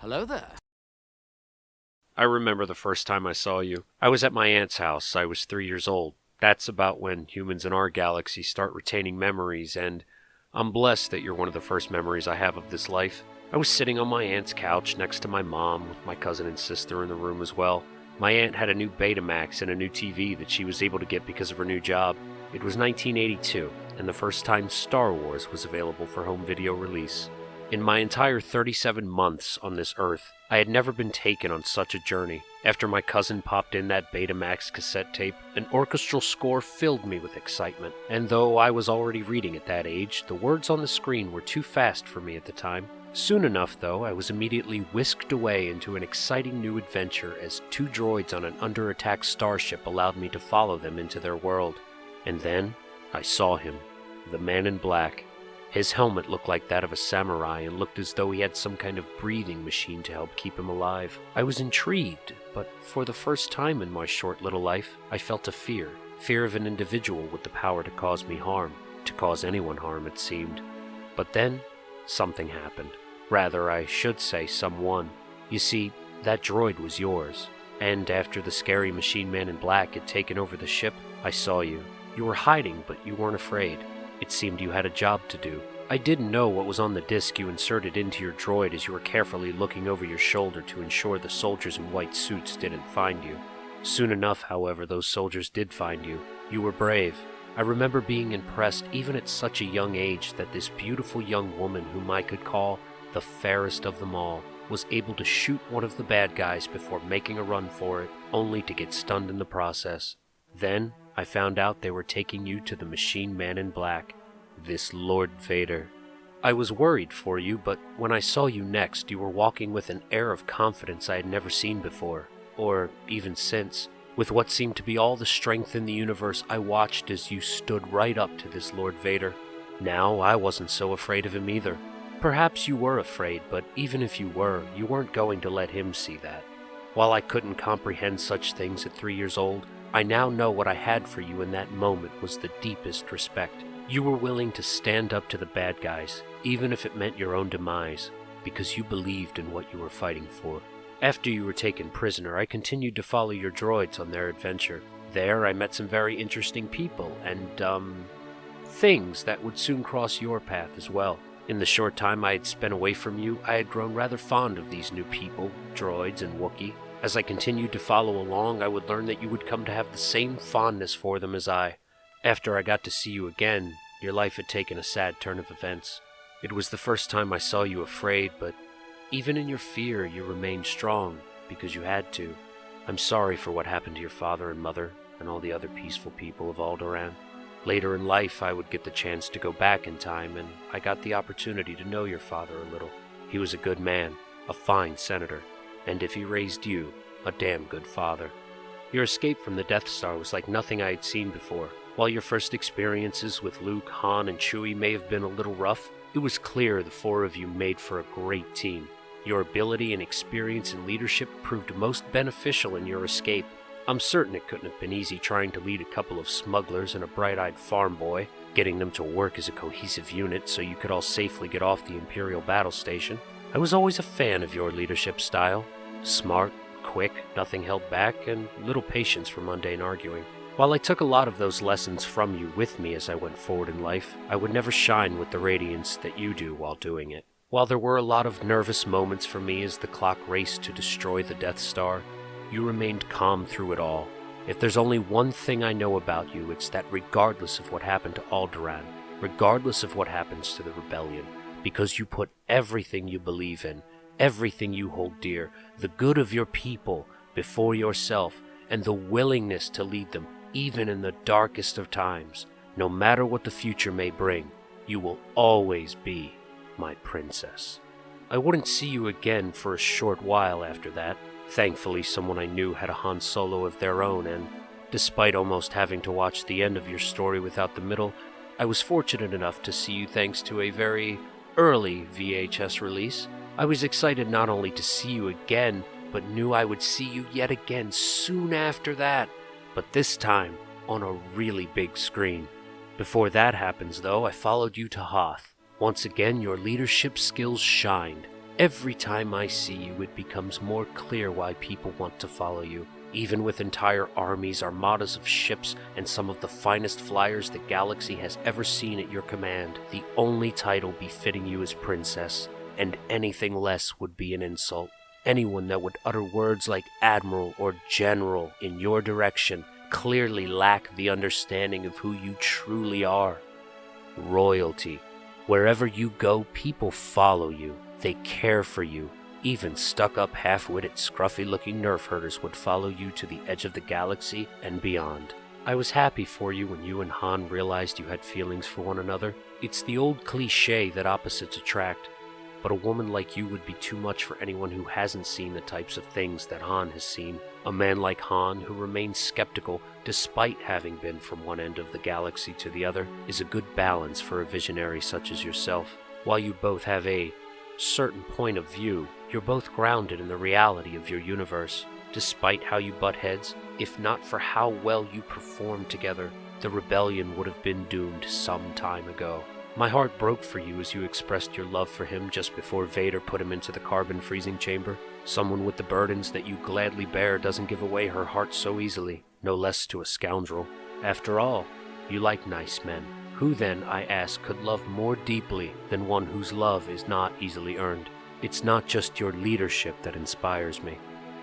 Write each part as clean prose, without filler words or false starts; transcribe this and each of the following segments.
Hello there. I remember the first time I saw you. I was at my aunt's house. I was 3 years old. That's about when humans in our galaxy start retaining memories, and I'm blessed that you're one of the first memories I have of this life. I was sitting on my aunt's couch next to my mom, with my cousin and sister in the room as well. My aunt had a new Betamax and a new TV that she was able to get because of her new job. It was 1982, and the first time Star Wars was available for home video release. In my entire 37 months on this earth, I had never been taken on such a journey. After my cousin popped in that Betamax cassette tape, an orchestral score filled me with excitement. And though I was already reading at that age, the words on the screen were too fast for me at the time. Soon enough, though, I was immediately whisked away into an exciting new adventure as two droids on an under-attack starship allowed me to follow them into their world. And then, I saw him, the man in black. His helmet looked like that of a samurai and looked as though he had some kind of breathing machine to help keep him alive. I was intrigued, but for the first time in my short little life, I felt a fear. Fear of an individual with the power to cause me harm. To cause anyone harm, it seemed. But then, something happened. Rather, I should say someone. You see, that droid was yours. And after the scary machine man in black had taken over the ship, I saw you. You were hiding, but you weren't afraid. It seemed you had a job to do. I didn't know what was on the disc you inserted into your droid as you were carefully looking over your shoulder to ensure the soldiers in white suits didn't find you. Soon enough, however, those soldiers did find you. You were brave. I remember being impressed even at such a young age that this beautiful young woman whom I could call the fairest of them all was able to shoot one of the bad guys before making a run for it, only to get stunned in the process. Then, I found out they were taking you to the machine man in black, this Lord Vader. I was worried for you, but when I saw you next, you were walking with an air of confidence I had never seen before, or even since. With what seemed to be all the strength in the universe, I watched as you stood right up to this Lord Vader. Now, I wasn't so afraid of him either. Perhaps you were afraid, but even if you were, you weren't going to let him see that. While I couldn't comprehend such things at 3 years old, I now know what I had for you in that moment was the deepest respect. You were willing to stand up to the bad guys, even if it meant your own demise, because you believed in what you were fighting for. After you were taken prisoner, I continued to follow your droids on their adventure. There, I met some very interesting people, and, things that would soon cross your path as well. In the short time I had spent away from you, I had grown rather fond of these new people, droids and Wookiee. As I continued to follow along, I would learn that you would come to have the same fondness for them as I. After I got to see you again, your life had taken a sad turn of events. It was the first time I saw you afraid, but even in your fear, you remained strong, because you had to. I'm sorry for what happened to your father and mother, and all the other peaceful people of Alderaan. Later in life, I would get the chance to go back in time, and I got the opportunity to know your father a little. He was a good man, a fine senator, and if he raised you, a damn good father. Your escape from the Death Star was like nothing I had seen before. While your first experiences with Luke, Han, and Chewie may have been a little rough, it was clear the four of you made for a great team. Your ability and experience in leadership proved most beneficial in your escape. I'm certain it couldn't have been easy trying to lead a couple of smugglers and a bright-eyed farm boy, getting them to work as a cohesive unit so you could all safely get off the Imperial battle station. I was always a fan of your leadership style. Smart, quick, nothing held back, and little patience for mundane arguing. While I took a lot of those lessons from you with me as I went forward in life, I would never shine with the radiance that you do while doing it. While there were a lot of nervous moments for me as the clock raced to destroy the Death Star, you remained calm through it all. If there's only one thing I know about you, it's that regardless of what happened to Alderaan, regardless of what happens to the rebellion, because you put everything you believe in, everything you hold dear, the good of your people, before yourself, and the willingness to lead them, even in the darkest of times, no matter what the future may bring, you will always be my princess. I wouldn't see you again for a short while after that. Thankfully, someone I knew had a Han Solo of their own, and despite almost having to watch the end of your story without the middle, I was fortunate enough to see you thanks to a very early VHS release. I was excited not only to see you again, but knew I would see you yet again soon after that, but this time on a really big screen. Before that happens, though, I followed you to Hoth. Once again, your leadership skills shined. Every time I see you, it becomes more clear why people want to follow you. Even with entire armies, armadas of ships, and some of the finest flyers the galaxy has ever seen at your command, the only title befitting you is princess, and anything less would be an insult. Anyone that would utter words like admiral or general in your direction clearly lack the understanding of who you truly are. Royalty. Wherever you go, people follow you. They care for you. Even stuck-up, half-witted, scruffy-looking nerf herders would follow you to the edge of the galaxy and beyond. I was happy for you when you and Han realized you had feelings for one another. It's the old cliché that opposites attract, but a woman like you would be too much for anyone who hasn't seen the types of things that Han has seen. A man like Han, who remains skeptical despite having been from one end of the galaxy to the other, is a good balance for a visionary such as yourself. While you both have a certain point of view, you're both grounded in the reality of your universe. Despite how you butt heads, if not for how well you performed together, the rebellion would have been doomed some time ago. My heart broke for you as you expressed your love for him just before Vader put him into the carbon freezing chamber. Someone with the burdens that you gladly bear doesn't give away her heart so easily, no less to a scoundrel. After all, you like nice men. Who then, I ask, could love more deeply than one whose love is not easily earned? It's not just your leadership that inspires me.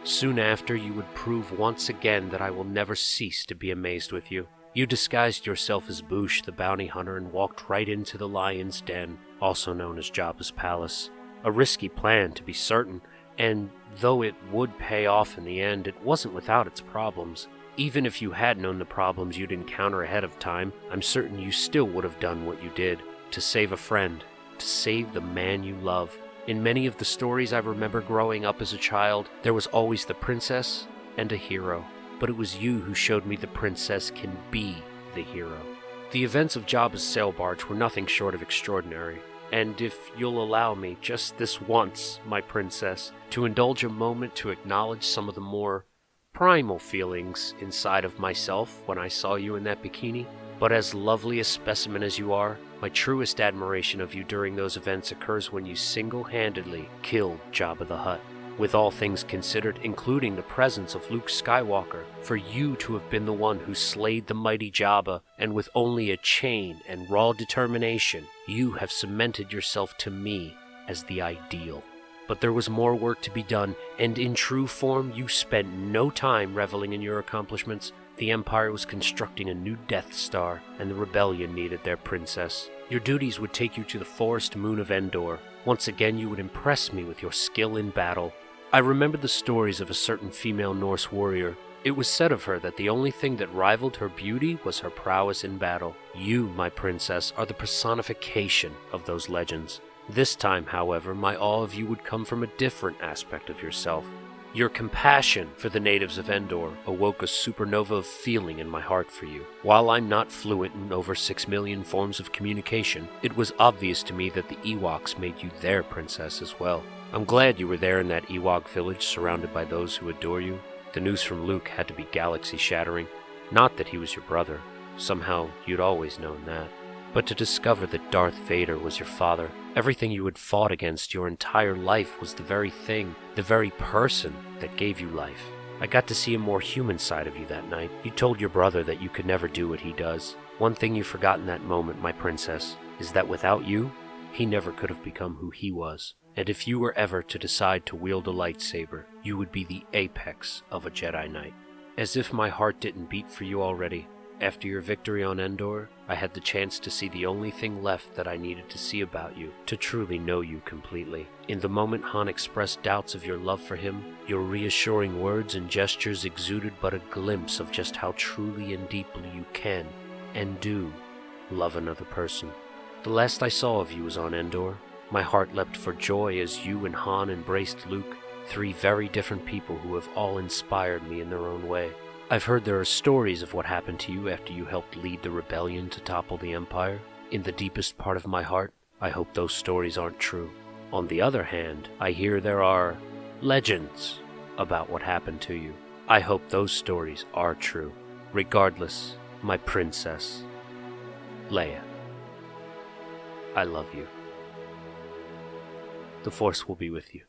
Soon after, you would prove once again that I will never cease to be amazed with you. You disguised yourself as Boushh the bounty hunter and walked right into the lion's den, also known as Jabba's palace. A risky plan, to be certain, and though it would pay off in the end, it wasn't without its problems. Even if you had known the problems you'd encounter ahead of time, I'm certain you still would have done what you did, to save a friend, to save the man you love. In many of the stories I remember growing up as a child, there was always the princess and a hero. But it was you who showed me the princess can be the hero. The events of Jabba's sail barge were nothing short of extraordinary, and if you'll allow me, just this once, my princess, to indulge a moment to acknowledge some of the more primal feelings inside of myself when I saw you in that bikini. But as lovely a specimen as you are, my truest admiration of you during those events occurs when you single-handedly killed Jabba the Hutt. With all things considered, including the presence of Luke Skywalker, for you to have been the one who slayed the mighty Jabba, and with only a chain and raw determination, you have cemented yourself to me as the ideal. But there was more work to be done, and in true form, you spent no time reveling in your accomplishments. The Empire was constructing a new Death Star, and the Rebellion needed their princess. Your duties would take you to the forest moon of Endor. Once again, you would impress me with your skill in battle. I remembered the stories of a certain female Norse warrior. It was said of her that the only thing that rivaled her beauty was her prowess in battle. You, my princess, are the personification of those legends. This time, however, my awe of you would come from a different aspect of yourself. Your compassion for the natives of Endor awoke a supernova of feeling in my heart for you. While I'm not fluent in over 6 million forms of communication, it was obvious to me that the Ewoks made you their princess as well. I'm glad you were there in that Ewok village surrounded by those who adore you. The news from Luke had to be galaxy-shattering. Not that he was your brother. Somehow, you'd always known that. But to discover that Darth Vader was your father, everything you had fought against your entire life was the very thing, the very person that gave you life. I got to see a more human side of you that night. You told your brother that you could never do what he does. One thing you forgot in that moment, my princess, is that without you, he never could have become who he was. And if you were ever to decide to wield a lightsaber, you would be the apex of a Jedi Knight. As if my heart didn't beat for you already, after your victory on Endor, I had the chance to see the only thing left that I needed to see about you, to truly know you completely. In the moment Han expressed doubts of your love for him, your reassuring words and gestures exuded but a glimpse of just how truly and deeply you can, and do, love another person. The last I saw of you was on Endor. My heart leapt for joy as you and Han embraced Luke, 3 very different people who have all inspired me in their own way. I've heard there are stories of what happened to you after you helped lead the rebellion to topple the Empire. In the deepest part of my heart, I hope those stories aren't true. On the other hand, I hear there are legends about what happened to you. I hope those stories are true. Regardless, my princess, Leia, I love you. The Force will be with you.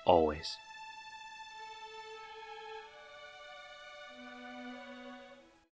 Always.